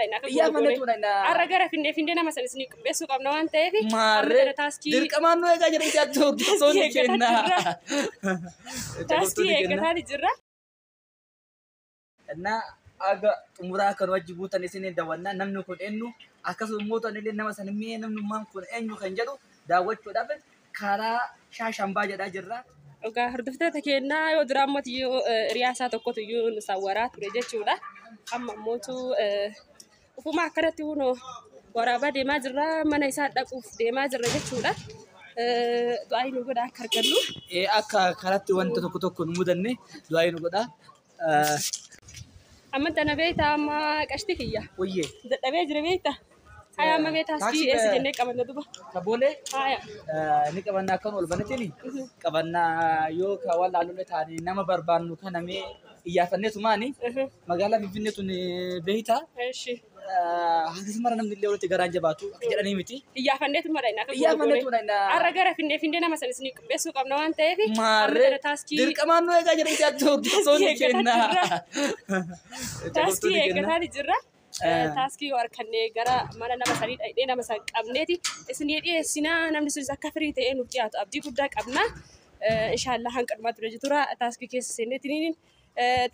mudayna ka iya mana tu na arra gara finde nama san isni besu qabna wan ta'efi mare dirqaman no ega jedhan jattu sonni kenna taski eegatani jirra na aga umura kan wajibu tan isni dawanna namnu kun ennu akasu moto ne nama san me namnu man kun enyu kan jedhu daawwachu dhabe kara shashamba jedha jirra oga hordoftoota keenyaa yoo diraamatti riyaasaa tokkotu iyyuu nu sawwaraa ture jechuudha. Amma mootu ufuma akkanatti hunoo waraabaa deemaa jirra mana isaa dhaquuf deemaa jirra jechuudha. Du'aa nu godha akka argannu. Akka karatti wanta tokko nu mudanne du'aa nu godha. Amma tana beektaa amma qashti kiyya. Wayyee. Dadhabee jira beektaa. Haya amma beektaa asii eessa jennee qabanna duba. Kaboolee. Haya. Ni qabannaa akkan ol banatini. Qabannaa yoo ka waan laalulle taane nama barbaannu kana mee iyyaafannee tumaani. Magaalaa Finfinnee tun beektaa. Eeshi. Akkasuma namni illee walitti garaan jabaatu akka jedhanii miti. Iyyaafannee tuma dhayna akka Iyyaafannee tuma dhayna. Arra gara finde nama san isni beesuu qabna waan ta'eef. Maarree dirqamaan nu eegaa jedhan jattu sonni kenna. Taaskii eeggataa jirra. Taaskii harkannee gara mana nama sanii dhaqnee nama san qabneeti isinii dhiyeessinaa namni sunis akka firii ta'ee nuuf dhiyaatu abdii guddaa qabna. Inshaallah hanqa dhumaa ture jechuudha. Taaskii keessa seenneetiniin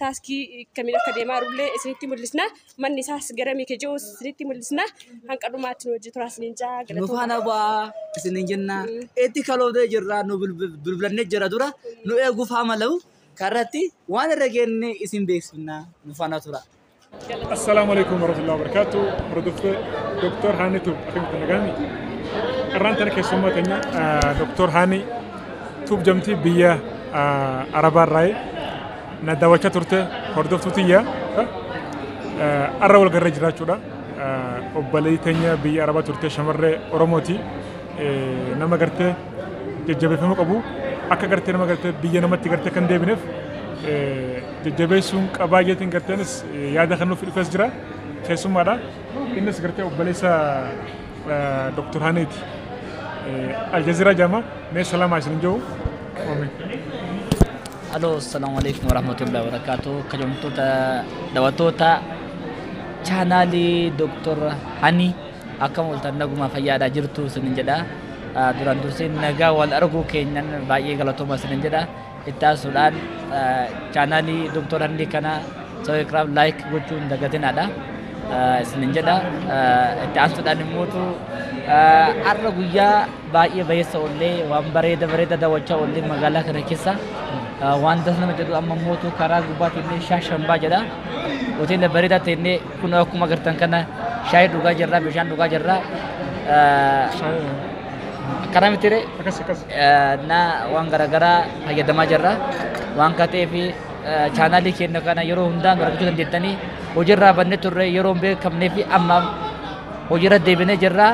taaskii kamiin akka deemaa jirullee isinitti mul'isna. Manni isaas gara miike jiru isinitti mul'isna. Hanqa dhumaatti nu hojii turaa isiniin jaa galatoomna. Nu faana bu'aa isiniin jenna. Eetti kalootee jirra nu bilbilannee jira dura nu eeguuf hamalau karratti waan irra geenne isin beeksifna nu faana tura. السلام عليكم ورحمة الله وبركاته. دكتور هاني توب أخي متنقاني. قرانتنا كسمة تانية دكتور هاني توب جمتي بيا عربا راي ندوّشة ترته هردوف توتيا أرول قرر جراتشودا وبلي تانية بيا عربا ترته شمرة أوروموتي نما قرته جبه فمك أبو أكا قرته نما قرته بيا نما تقرته كان ديبنف جبهسون كباجتين كرتنس ياده خنو في الفجرة خيسوم ماذا الناس كرتة وبليسا دكتور هانيت الجزيرة جامع نسلام عشان جو آمين. Halo, assalamualaikum warahmatullahi wabarakatuh. Kajamtu ta dawato ta channel Dr. Hani akam ultan naguma fayyada jirtu seninjada duran dursin naga wal argu kenyan bayi galatoma seninjada itta sudan channel Dr. Hani kana subscribe like gochun dagatin ada seninjada itta sudan mutu argu ya bayi bayesa olle wan bareda dawacha olle magala kana kisa waan dasna majadu amma mootu karaa gubbaatti illee shaashambaa jedha hoteela bareedaa ta'e kun akkuma agartan kana shaayii dhugaa jirra bishaan dhugaa jirra karaa mitire na waan garaagaraa fayyadamaa jirra waan katee fi chaanaalii keenya kana yeroo hundaan argachuu dandeettanii hojiirraa bannee turre yeroo beekamnee fi amma hojiirra deebinee jirra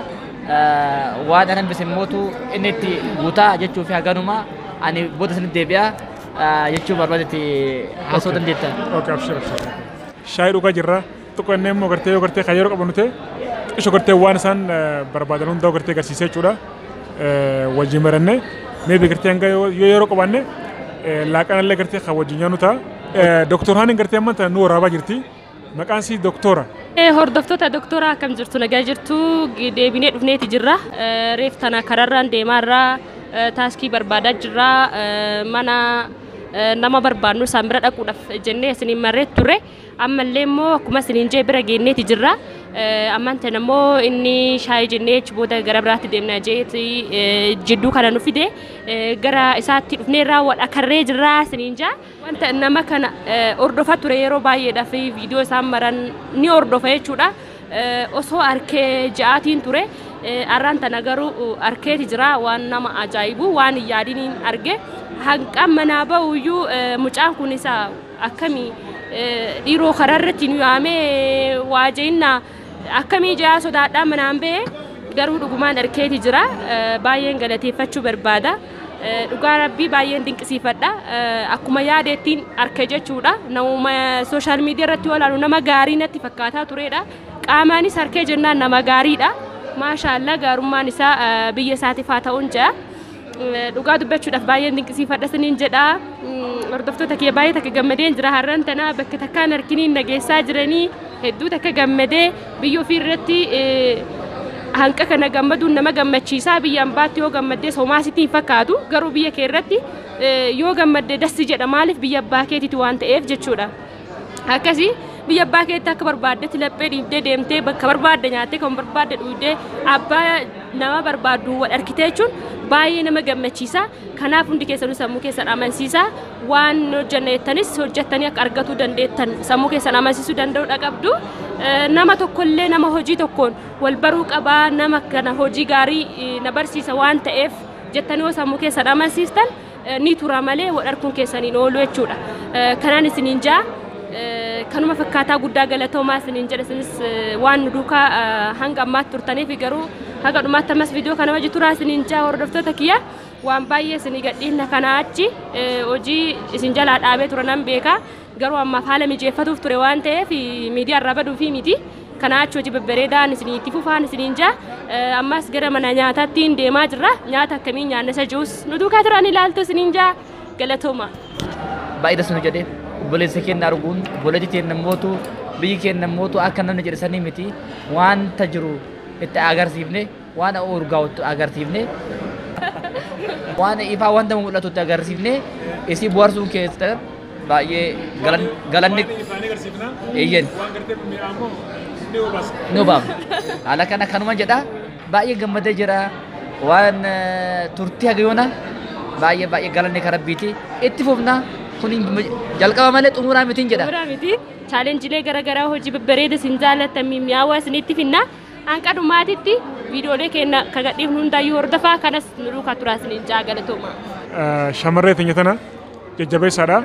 waan anan bisin mootu inni itti guutaa jechuu fi haganuma ani booda sanitti deebi'aa يجوا بربادتي حاسود الليتا. أوكي أبشر. شايرو كجرا تقول نيمو كرتي خيرو كبنوته إيش كرتي وانسان بربادلون داو كرتي كسيسة جورا وجيمرنة ميبي كرتي أنجا يورو كبانة لكن اللي كرتي خوجينيانو تا دكتور هاني كرتي أما تنور رابع كرتي مكان سي دكتورة. هردفتو دكتورة كم جرتو نجا جرتو ديبينيت بنيتي جرا ريفتنا كرران ديمارا تاسكي بربادة جرا منا nama barbaadnu sambira dhaquudhaaf jennee isiniin marree ture amma illee immoo akkuma isiniin jee bira geenneeti jirra ammaan tan immoo inni shaayii jennee booda gara biraatti deemna jeeti jidduu kana nu fide gara isaatti dhufnee raawwadha karree jirra isiniin jaa wanta nama kana ordofaa ture yeroo baay'eedhaaf viidiyoo isaan maran ni ordofa jechuudha osoo arkee ja'aatiin ture arraan tana garuu arkeeti jira waan nama ajaa'ibu waan yaadiniin arge hanqam manaa ba'uyyuu mucaan kun isa akkamii dhiiroo kararratti nu yaamee waajjinna akkamii jaa sodaadhaa manaan ba'e garuu dhugumaan arkeeti jira baay'een galateeffachuu barbaada dhugaa rabbii baay'een dinqisiifadha akkuma yaadeettiin arke jechuudha nama sooshaal miidiyaa irratti walaalu nama gaarii natti fakkaataa turedha qaamaanis arkee jennaan nama gaariidha maashaallah gaarummaan isaa biyya isaatiif haa ta'uun jaa dhugaa dubbachuudhaaf baay'een dinqisiifadha siniin jedha hordoftoota kee baay'ee takka gammadeen jira har'aan tana bakka takkaan harkiniin nageessaa jiranii hedduu takka gammadee biyya ofii irratti hanqa kana gammaduun nama gammachiisaa biyyaan baatti yoo gammadee somaasitiin fakkaatu garuu biyya kee irratti yoo gammadee dassi jedha maaliif biyya abbaa keetiiti waan ta'eef jechuudha. Akkasii biyya abbaa keetti akka barbaaddetti laphee dhiibdee deemtee bakka barbaadde nyaattee kan barbaadde dhuydee abbaa nama barbaaddu wal arkitee jechuun baay'ee nama gammachiisa. Kanaaf hundi keessanuu sammuu keessan amansiisaa waan hojjennettanis hojjettanii akka argachuu dandeettan sammuu keessan amansiisuu danda'uudha qabdu. Nama tokkollee nama hojii tokkoon wal baruu qabaa nama kana hojii gaarii na barsiisa waan ta'eef jettanii sammuu keessan amansiistan ni tura malee wal arguun keessaniin oolu jechuudha. Kanaan isiniin jaa kanuma fakkaataa guddaa galatoomaa isiniin jedha isinis waan nu duukaa hanga ammaatti turtaniif garuu haga dhumaatti ammas viidiyoo kana wajji turaa isiniin jaa hordoftoota kiyya waan baay'ee isinii gadhiifna kanaa achi hojii isin jalaa dhaabee ture nan beeka garuu ammaaf haala mijeeffatuuf ture waan ta'eef miidiyaa irraa baduu fi miti kanaa achi hojii babbareedaan isiniitti fufaan isiniin jaa ammas gara mana nyaataatti deemaa jirra nyaata akkamiin nyaanna isa jiruus nu duukaa turan ilaaltu isiniin jaa galatooma. Baay'ee dasnu jedhee obboleessa keenya arguun obboleettii keenya mootu biyyi keenya mootu akka namni jedhanii miti wanta jiru itti agarsiifne waan urgaa'utti agarsiifne waan ifaa wanta mul'atu itti agarsiifne isii bohaarsuun keessa baay'ee galanni eeyyen ni hubamu haala kana kanuma jedha baay'ee gammadee jira waan turtii hagayoona baay'ee galanni karabbiiti itti fufna kun jalqaba malee xumuraa mitiin jedha. Xumuraa miti chaalenjiilee garaagaraa hojii babbareeda isin jaallattan mi'aawaa isinitti finna hanqa dhumaatitti viidiyoolee keenya kagadhiifnu hundaayyuu hordofaa kanas nu duukaa turaa isiniin jaa galatooma. Shamarree teenya tana jajjabeessaadha.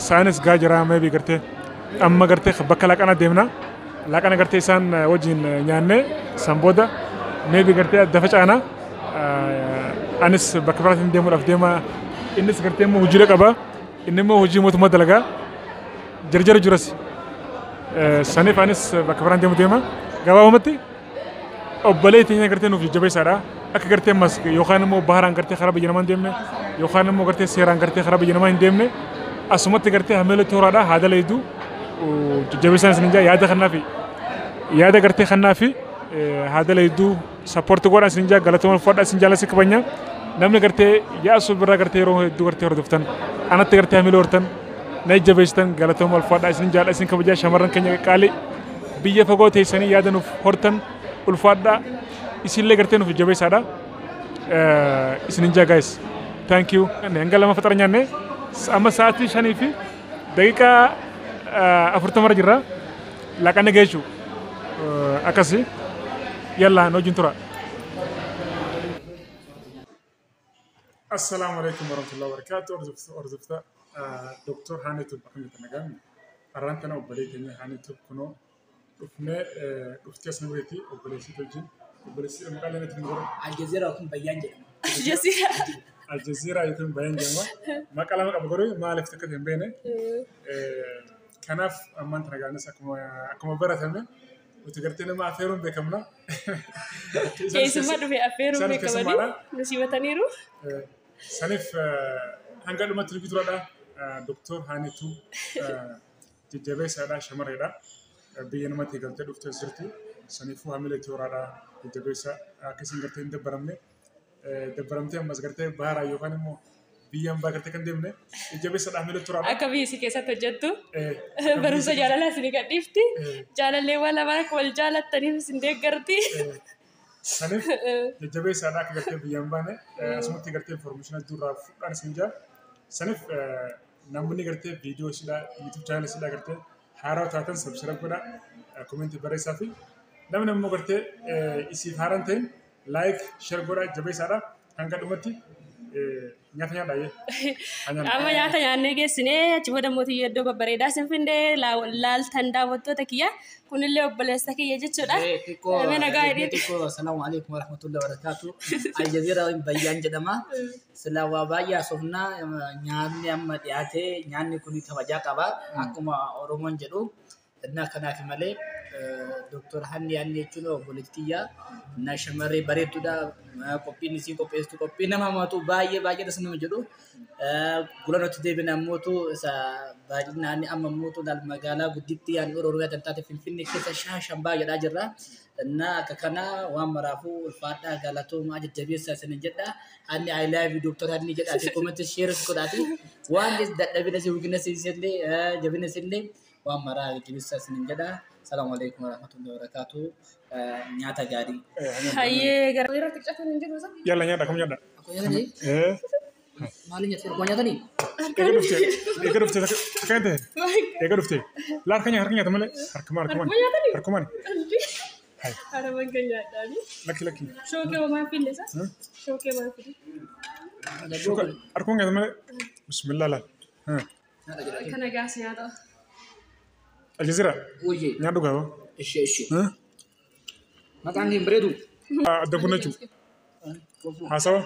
Saayinis gaa jira meebii gartee amma gartee bakka laaqana deemna laaqana gartee isaan wajjin nyaanne san booda meebii gartee adda facaana anis bakka biraatiin deemuudhaaf deema innis gartee immoo hojiidha qaba inni immoo hojii mootummaa dalagaa jarjara jiras saniif anis bakka biraan deema gabaabumatti obbolee teenya gartee nuuf jajjabeessaadha akka gartee ammas yookaan immoo baharaan gartee karaa biyya namaa hin deemne yookaan immoo gartee seeraan gartee karaa biyya namaa hin deemne asumatti gartee hameela tooraadha haada leeyduu jajjabeessaan isin jaa yaada gartee kannaa fi haada leeyduu sappoortii godhaan isin jaa galatooma fudhaa isin jaalasi qabanya namni gartee yaasuu birraa gartee yeroo hedduu gartee hordoftan anatti gartee hameela hortan na jajjabeessitan galatooma fudhaa isin jaala isin kabajaa shamarran keenya qaalii biyya fagoo teessanii yaada nuuf hortan ulfaadhaa isinillee gartee nuuf jajjabeessaadha isin jaa guys thank you hanga lama faxara nyaanne amma sa'aatii 5 fi daqiiqaa 40 jirra laaqana geessu akkasi yalla hojiin tura. Assalamu alaikum warahmatullahi wabarakatuh. Ordofta Dr. Hanitu Ahmed Nagami arrantana obbolee keenya Hanitu kuno dhufne dhuftee asnabreeti obboleessi wajjin obboleessi maqaan inni ngoro Aljazeera kun bayyaan jedhama. Aljazeera yookiin bayyaan jedhama maqaa lama qaba garuu maaliif takka hin beekne kanaaf ammaan tana gaanis akkuma baratame uti gartee nama affeeruun beekamna. Keessumaa dhufe affeeruun beekamani nusiibataniiru. Sanif hanga dhumatti nuti turadha Dr. Hanitu jajjabeessaadha shamarreedha biyya namatti galtee dhuftee jirti sanifuu haamilee tooraadha jajjabeessa akkasiin gartee hin dabbaramtee ammas gartee baharaa yookaan immoo biyya hambaa gartee kan deemne jajjabeessaadha haamilee tooraadha. Akka biyyi si keessatti hojjettu barumsa jaalalaa isin gadhiifti jaalallee waan lamaan akka wal jaalattaniif isin deeggarti. Sanif jajjabeessaadha akka gartee biyya hambaane asumatti gartee information durraa fudhaan isin jaa sanif namni gartee viidiyoo sidhaa YouTube channel sidhaa gartee haaraa taatan subscribe godhaa comment barreessaa fi namni immoo gartee isiif haaraan ta'in like share godhaa jabeessaadha hanga dhumatti nyaata nyaadhaa amma nyaata nyaannee geessinee achi booda mootii iddoo babbareedaa sin findee laaltan daawwattoota kiyya kunillee obboleessa kiyya jechuudha. Assalamu alaikum warahmatullahi wabarakatuh. Aljazeera bayyaan jedhama. Sila waa baay'ee asofnaa nyaanni amma dhiyaate nyaanni kun kabajaa qaba akkuma Oromoon jedhu إنها كنا في ملء دكتور هني يعني يجونه بوليتيا ناشمري بريتو دا كوبي نسي كوبي استو كوبي نما ما تو باي ده سنو مجدو قلنا تدي بنا موتو سا باي ناني أما موتو دال مجالا قديتي يعني أوروريا تنتاتي في الفيلم كيسا شاشم باي دا جرا إننا كنا وامرافو الفاتحة قالتو ما جد جبير سنة جدا هني I love you دكتور هني جد أتي كومنت شير سكوداتي وان جد ده بنا سي وكنا سي سيدلي جبنا سيدلي وامرا جبير سنة جدا السلام عليكم ورحمة الله وبركاته نياتا جاري هاي غير تكشفون من جد وصل يلا نيادا كم نيادا aku ya tadi malu nyata aku nyata nih اقرب تكنت اقرب تي لا harkanya teman harkuman هاي أنا ما كان يعداني لكي شو كده ما في لسه شو كده ما في شكرا harkuman teman بسم الله لا كنا قاسي هذا الجزيرة Oye, نيادو كاو ishi. Makan di bredu. ada guna cu hasawa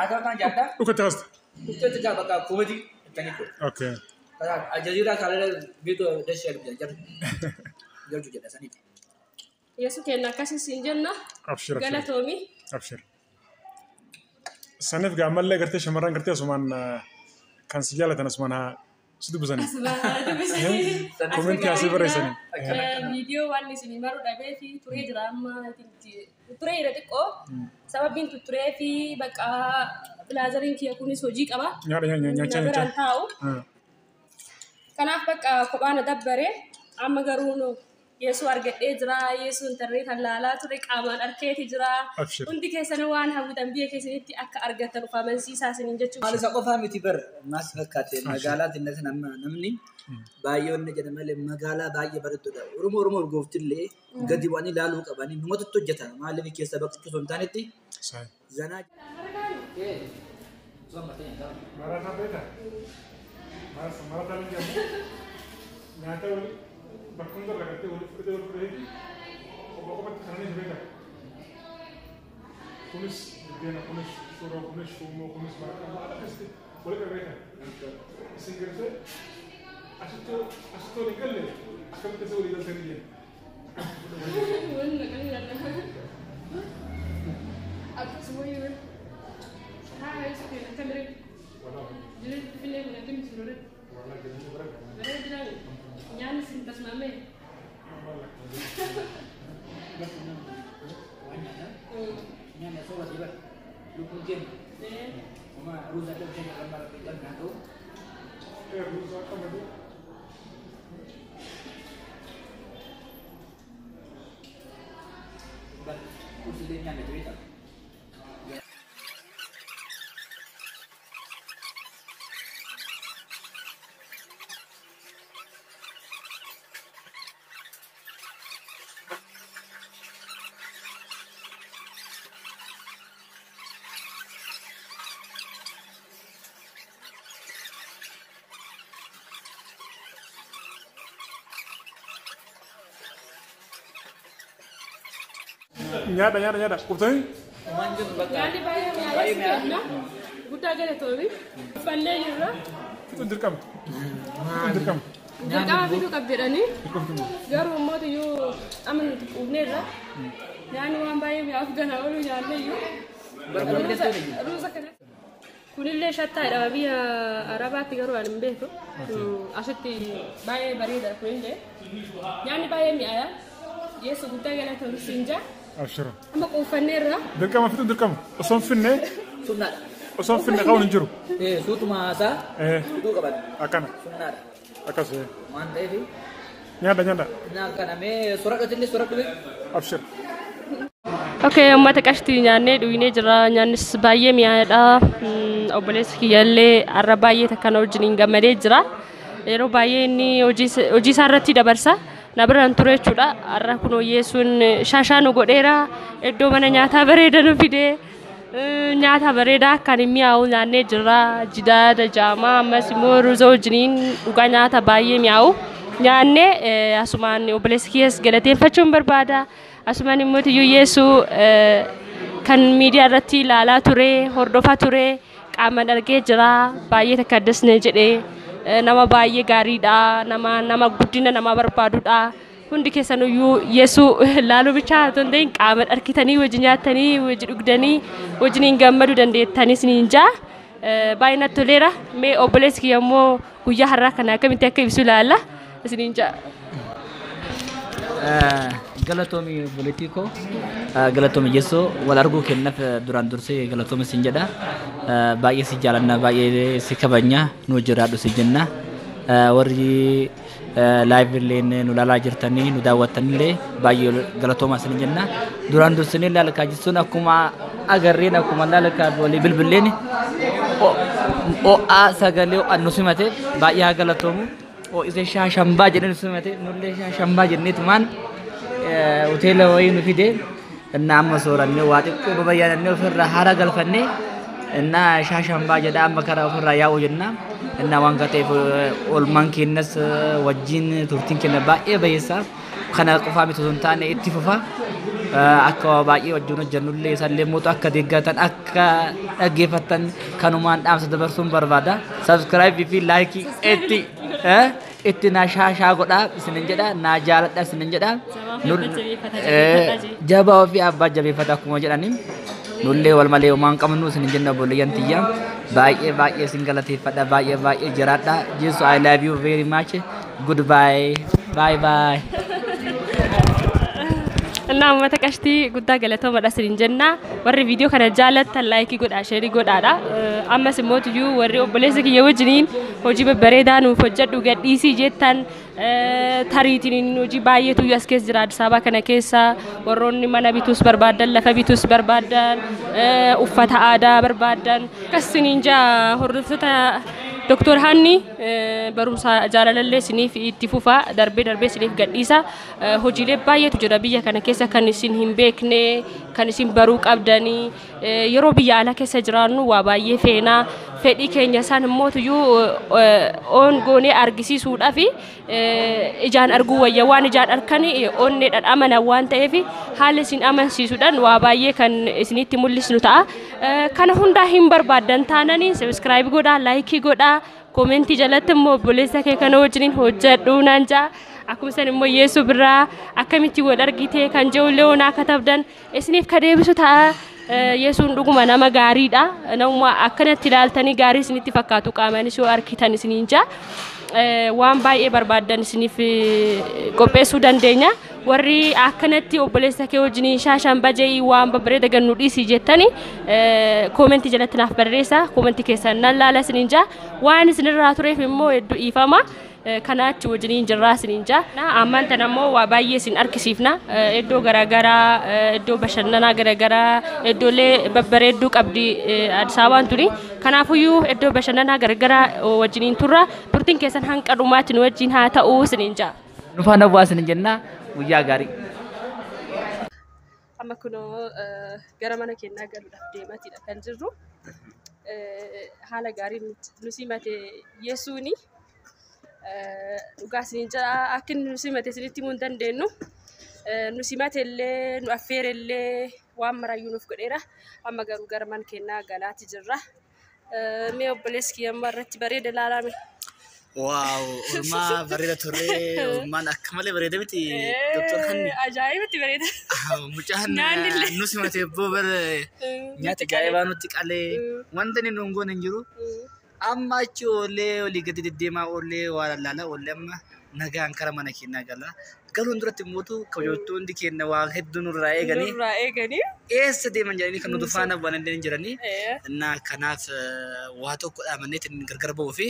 Ada kan janda, uka tast itu juga bakal komedi kan itu. okay Kalau Aljazeera kalau gitu dia share belajar. Dia juga ada sana. يسوع كنا كاسي سنجنا ابشر قال تومي ابشر سنف قامل لي قرتي شمران قرتي اسمان كان سجاله انا اسمها سدو بزني كومنت كاسي بريسني فيديو وان سيني مارو دابي في توري دراما تنتي توري رتكو سبب بنت توري في بقى بلازرين كي يكون سوجيك ابا نيا كان بقى كوبانا دبره اما غرونو يسوع أرجع إجرا يسوع ترى كلا ترى كمان أركيت إجرا كنت كيسان وان هم تنبيه كيسان تي أك أرجع تروح فمنسي ساسين إنجتشو Malu saya faham itu ber mas kate magala tinda nama namni bayon ne jadi malu magala bayi baru tu dah rumor goftil gadi wani lalu kabani numatu tu jata malu ni kisah bakti kesultan itu zana marah beta marah tadi jam nyata berkundur lagi tu ulit obat kerana ni beta kunis dia nak kunis surau kunis sumo kunis marah ada pasti boleh beta singgir tu asyik legal le akan kita boleh legal sendiri aku semua ini hai sekian kamera jadi filem nanti mesti berada jalan nyanyi sintas mame Nyana so wajib. Lu mungkin. Mama ruza tu macam gambar kita tu. rusak kan itu But kursi dia nyana cerita. nyada kubtani manjun bakal yani bayam ya buta gale tobi falle yura itu dirkam dirkam Jika video kabirani garu moto yu aman ubnera yani wan bayam ya afgana wala yani yu ruza kana kulille shatta ida biya arabati garu an beto ashati baye barida kulille yani bayam ya yesu buta gale tobi sinja abshira ama ko fanera dirkam fitu dirkam oson finne sunat oson finne kawni njuru sutu masa itu kapan akana sunat akas mantap itu nyada nah kan ame surat itu surat itu abshir Okay, ummata qashtii nyaannee dhuunee jira. Nyaannis baay'ee mi'aadha. Obboleessi kiyyaallee har'a baay'ee takkaan wajjin gammadee jira. Yeroo baay'ee inni hojii isaa irratti dabarsa. Na biraan ture jechuudha. Har'a kun Yesuun shaashaa nu godheera. Iddoo mana nyaataa bareeda nu fidee nyaata bareedaa akkaan mi'aawu nyaannee jira. Jidaada jaamaa ammas immoo ruuza wajjiniin dhugaa nyaata baay'ee mi'aawu nyaannee asumaan obboleessi kiyyaas galateeffachuun barbaada. Asumaan immoo Yesu kan miidiyaa irratti ilaalaa ture, hordofaa ture, qaamaan argee jira, baay'ee takka addasne jedhee nama baay'ee gaariidha, nama guddina nama barbaadudha. Hundi keessanuyyuu Yeesuu laaluu bichaa haa ta'in qaama harkitanii wajji nyaatanii wajji dhugdanii wajjiniin gammaduu dandeettanii isiniin jaa. Baay'ee natti toleera. Mee obboleessi kiyya immoo guyyaa har'aa kana akkamitti akka ibsu ilaalla isiniin jaa. Galatoomii politiikoo galatoomii Yeesoo wal arguu kennaaf duraan dursee galatoomii siin jedha. Baay'ee si jaalanna baay'ee si kabajna nu jiraadhu si jenna. Warri live illee nu laalaa jirtanii nu daawwattanillee baay'ee galatoomaa siin jenna. Duraan dursee laalkaa jechuun akkuma agarreen akkuma laalkaa walii bilbileen o'aa sagalee o'an nu simate baay'ee haa galatoomu. Isa shaashambaa jedhanii nu simate nullee shaashambaa jenneetumaan hoteela wayii nu fide እና amma soorannee waa xiqqoo babayyaanannee ofirraa haara galfannee እና shaashambaa jedha amma karaa ofirraa yaa'u jenna. እና waan gateef olmaan keenyas wajjin turtiin keenya baay'ee bayeessaa kana qofaa miti osoo hin taane itti fufa akka baay'ee wajjin hojjannullee isallee mootu akka deeggatan akka dhaggeeffatan kanumaan dhaamsa dabarsuun barbaada. Subscribe fi like itti na shaashaa godhaa isinin jedha na jaaladha isinin jedha. Jabaa ofii abbaa jabeeffata akkuma jedhanii nullee wal malee waan qabnu isinin jenna obboleeyyan tiyya. Baay'ee isin galateeffadha baay'ee jiraadha. Jesu I love you very much. Goodbye. Bye. እና መተቀሽቲ ጉዳ ገለተው መዳስሪን ጀና ወሪ ቪዲዮ ከነ ጃለት ላይክ ጎዳ ሼሪ ጎዳዳ አመስ ሞትዩ ወሪ ኦቦሌስክ የወጅኒን ሆጂ በበሬዳኑ ፈጀዱ ገዲሲ ጀታን ታሪቲኒን ሆጂ ባየቱ ያስከስ ጅራ አዲስ አበባ ከነ ኬሳ ወሮኒ ማናቢቱስ በርባዳን ለፈቢቱስ በርባዳን ኡፈታ አዳ በርባዳን ከስኒንጃ ሆርፍታ Dr. Hani barumsa jaalallee siniif itti fufa darbee siniif gadhiisa hojiilee baay'eetu jira biyya kana keessa kan isin hin beekne kan isin baruu qabdanii yeroo biyya ala keessa jiraannu waa baay'ee feenaa fedhii keenya isaan immoo on goonee argisiisuudhaa fi ijaan arguu wayya waan ijaan arkanii onneedhaan amana waan ta'eef haala isin amansiisuudhaan waa baay'ee kan isinitti mul'isnu ta'a. Kana hundaa hin barbaadan taananii subscribe godhaa like godhaa comment jalatti immoo obboleessa kee kana wajjiniin hojjedhu naan jaa. Akkuma san immoo Yeesuu biraa akkamitti wal argite kan jeullee onaa katabdan isiniif ka deebisu ta'a. Yesuun dhuguma nama gaariidha. Nama akkanatti ilaaltanii gaarii isinitti fakkaatu qaamanis yoo arkitan isiniin jaa. Waan baay'ee barbaadan isiniif qopheessuu dandeenya. Warri akkanatti obboleessa kee wajjiniin shaashaan bajee waan babbareeda gannu dhiisii jettanii koomentii jalatti naaf barreessaa. Koomentii keessan nan laala isiniin jaa. Waan isinirraa tureef immoo hedduu dhiifama. Kanaachi wajjiniin jirraa isiniin jaa. Ammaan tan ammoo waa baay'ee isin argisiifna. Iddoo garaagaraa iddoo bashannanaa garaagaraa iddoolee babbareedduu qabdi Addis Ababaan tuni. Kanaafuyyuu iddoo bashannanaa garaagaraa wajjiniin turra. Turtiin keessan hanqa dhumaatti nu wajjin haa ta'uu isiniin jaa. Nufaan abbaa isinin jennaa guyyaa gaarii. Amma kunoo gara mana keenyaa galuudhaaf deematiidha kan jirru. Haala gaarii nu simate Yesuuni. Dhugaa isiniin jaa akka nu simate isinitti himuu hin dandeenyu. Nu simate illee nu affeere illee waan maraayyuu nuuf godheera. Amma garuu gara mana keenyaa galaatti jirra. Mee obboleessi kiyya amma irratti bareeda ilaalame. Wow, ormaa bareeda turre ormaan akka malee bareeda miti Dr. Hani. Ajaa'ibatti bareeda. Mucaan nu simate boobar nyaata gaa'ebaa nutti qalee wanta inni nuun goone hin jiru. Amma achi olii gadi deddeemaa ollee waa laala ollee amma nagaan kara mana keenyaa gala. Galuun duratti mootu kabajamtoonni keenya waa hedduu nurraa eeganii. Eessa deeman jedhanii kan nuti faana bu'an illee jiranii. Innaa kanaaf waa tokko dhaamannee gargar ba'uu fi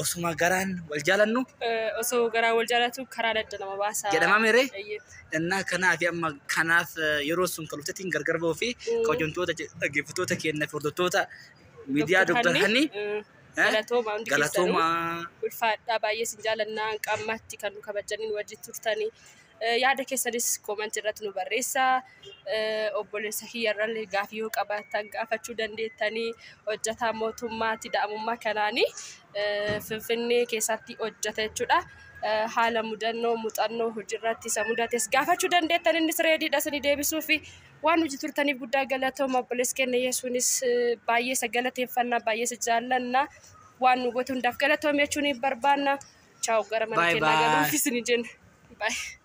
osuma garaan wal jaalannu. Osoo garaan wal jaalatu karaa adda nama baasa. Jedhamaa meeree? Innaa kanaaf amma kanaaf yeroo sun kaluftatiin gargar ba'uu fi kabajamtoota dhaggeeffattoota keenya fi hordoftoota miidiyaa Dr. Hani. Galatooma ulfaadhaa baay'ee sin jaalannaa qaamatti kan nu kabajaniin wajjin turtanii yaada keessanis koomentii irratti nu barreessaa. Obboleessa kiyyarrallee gaafii yoo qabaattan gaafachuu dandeettanii hojjetaa mootummaatti da'amummaa kanaanii Finfinnee keessatti hojjeta jechuudha. Haala mudannoo muuxannoo hojiirratti isa mudates gaafachuu dandeettan innis reediidha isinii deebisuu fi waan nuti turtaniif guddaa galatooma obboleessi keenya Yesuunis baay'ee isa galateeffannaa baay'ee isa jaallanna. waan nu goote hundaaf galatoomee jechuun barbaanna. Ciao gara mana keenyaa galuufis ni jenna. Bye.